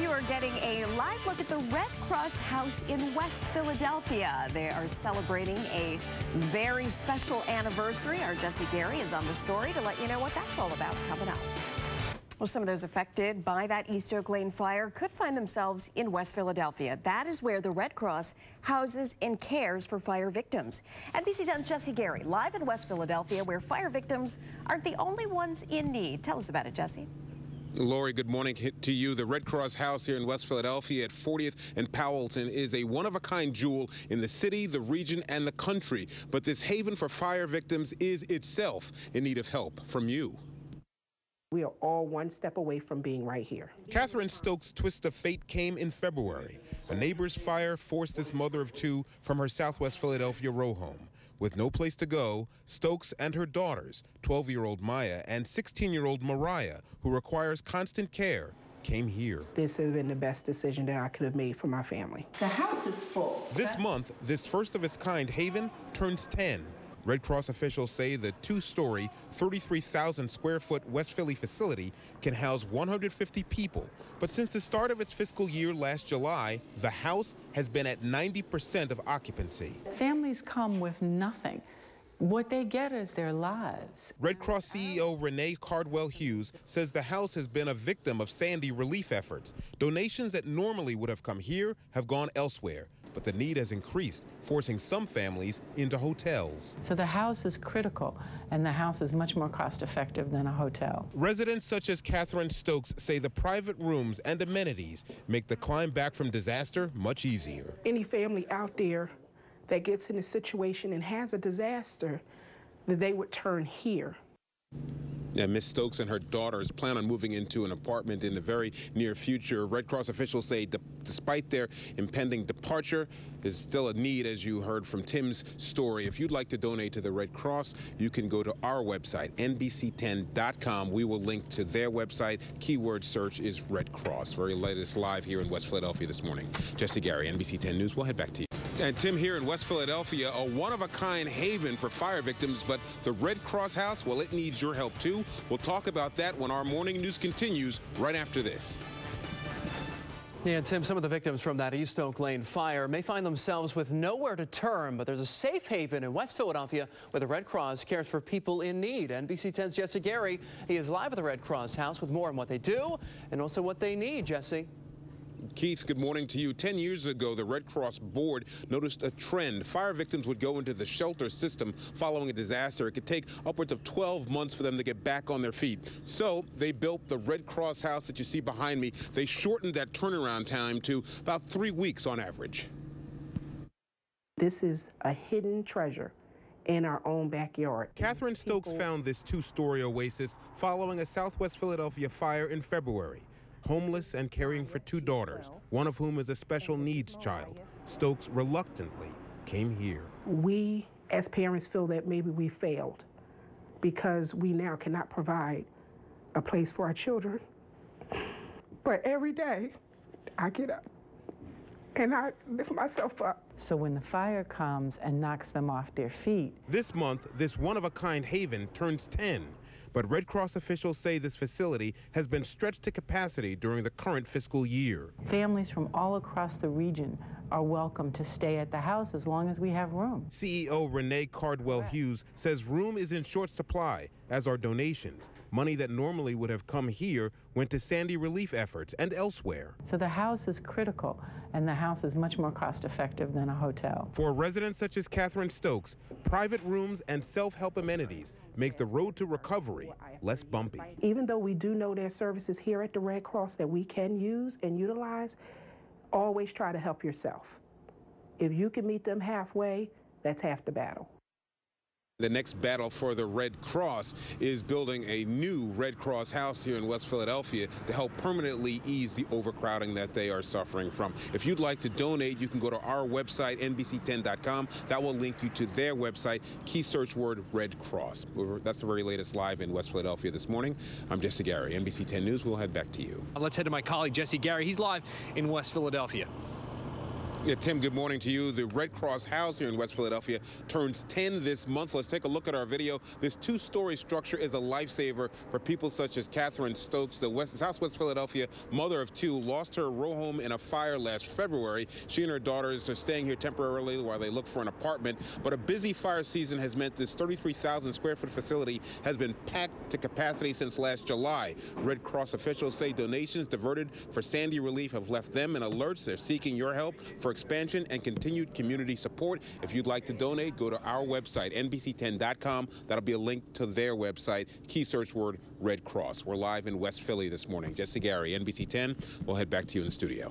and you are getting a live look at the Red Cross House in West Philadelphia. They are celebrating a very special anniversary. Our Jesse Gary is on the story to let you know what that's all about coming up. Well, some of those affected by that East Oak Lane fire could find themselves in West Philadelphia. That is where the Red Cross houses and cares for fire victims. NBC 10's Jesse Gary live in West Philadelphia, where fire victims aren't the only ones in need. Tell us about it, Jesse. Lori, good morning to you. The Red Cross House here in West Philadelphia at 40th and Powelton is a one-of-a-kind jewel in the city, the region, and the country. But this haven for fire victims is itself in need of help from you. We are all one step away from being right here. Catherine Stokes' twist of fate came in February. A neighbor's fire forced this mother of two from her Southwest Philadelphia row home. With no place to go, Stokes and her daughters, 12-year-old Maya and 16-year-old Mariah, who requires constant care, came here. This has been the best decision that I could have made for my family. The house is full. This month, this first-of-its-kind haven turns 10. Red Cross officials say the two-story, 33,000-square-foot West Philly facility can house 150 people. But since the start of its fiscal year last July, the house has been at 90% of occupancy. Families come with nothing. What they get is their lives. Red Cross CEO Renee Cardwell-Hughes says the house has been a victim of Sandy relief efforts. Donations that normally would have come here have gone elsewhere. But the need has increased, forcing some families into hotels. So the house is critical, and the house is much more cost-effective than a hotel. Residents such as Catherine Stokes say the private rooms and amenities make the climb back from disaster much easier. Any family out there that gets in a situation and has a disaster, that they would turn here. Yeah, Ms. Stokes and her daughters plan on moving into an apartment in the very near future. Red Cross officials say despite their impending departure, there's still a need, as you heard from Tim's story. If you'd like to donate to the Red Cross, you can go to our website, NBC10.com. We will link to their website. Keyword search is Red Cross. Very latest live here in West Philadelphia this morning. Jesse Gary, NBC 10 News. We'll head back to you. And Tim, here in West Philadelphia, a one-of-a-kind haven for fire victims, but the Red Cross House, well, it needs your help, too. We'll talk about that when our morning news continues right after this. Yeah, and Tim, some of the victims from that East Oak Lane fire may find themselves with nowhere to turn, but there's a safe haven in West Philadelphia where the Red Cross cares for people in need. NBC 10's Jesse Gary, he is live at the Red Cross House with more on what they do and also what they need. Jesse. Keith, good morning to you. 10 years ago, the Red Cross board noticed a trend. Fire victims would go into the shelter system following a disaster. It could take upwards of 12 months for them to get back on their feet. So they built the Red Cross house that you see behind me. They shortened that turnaround time to about 3 weeks on average. This is a hidden treasure in our own backyard. Catherine Stokes found this two-story oasis following a Southwest Philadelphia fire in February. Homeless and caring for two daughters, one of whom is a special needs child. Stokes reluctantly came here. We, as parents, feel that maybe we failed because we now cannot provide a place for our children. But every day, I get up and I lift myself up. So when the fire comes and knocks them off their feet. This month, this one-of-a-kind haven turns 10. But Red Cross officials say this facility has been stretched to capacity during the current fiscal year. Families from all across the region are welcome to stay at the house as long as we have room. CEO Renee Cardwell-Hughes says room is in short supply, as are donations. Money that normally would have come here went to Sandy relief efforts and elsewhere. So the house is critical, and the house is much more cost-effective than a hotel. For residents such as Catherine Stokes, private rooms and self-help amenities make the road to recovery less bumpy. Even though we do know there are services here at the Red Cross that we can use and utilize, always try to help yourself. If you can meet them halfway, that's half the battle. The next battle for the Red Cross is building a new Red Cross house here in West Philadelphia to help permanently ease the overcrowding that they are suffering from. If you'd like to donate, you can go to our website, NBC10.com. That will link you to their website. Key search word Red Cross. That's the very latest live in West Philadelphia this morning. I'm Jesse Gary, NBC 10 News. We'll head back to you. Let's head to my colleague Jesse Gary. He's live in West Philadelphia. Yeah, Tim, good morning to you. The Red Cross House here in West Philadelphia turns 10 this month. Let's take a look at our video. This two-story structure is a lifesaver for people such as Catherine Stokes, the Southwest Philadelphia mother of two, lost her row home in a fire last February. She and her daughters are staying here temporarily while they look for an apartment. But a busy fire season has meant this 33,000 square foot facility has been packed to capacity since last July. Red Cross officials say donations diverted for Sandy relief have left them in alerts. They're seeking your help for expansion and continued community support. If you'd like to donate, go to our website, NBC10.com. That'll be a link to their website. Key search word, Red Cross. We're live in West Philly this morning. Jesse Gary, NBC 10. We'll head back to you in the studio.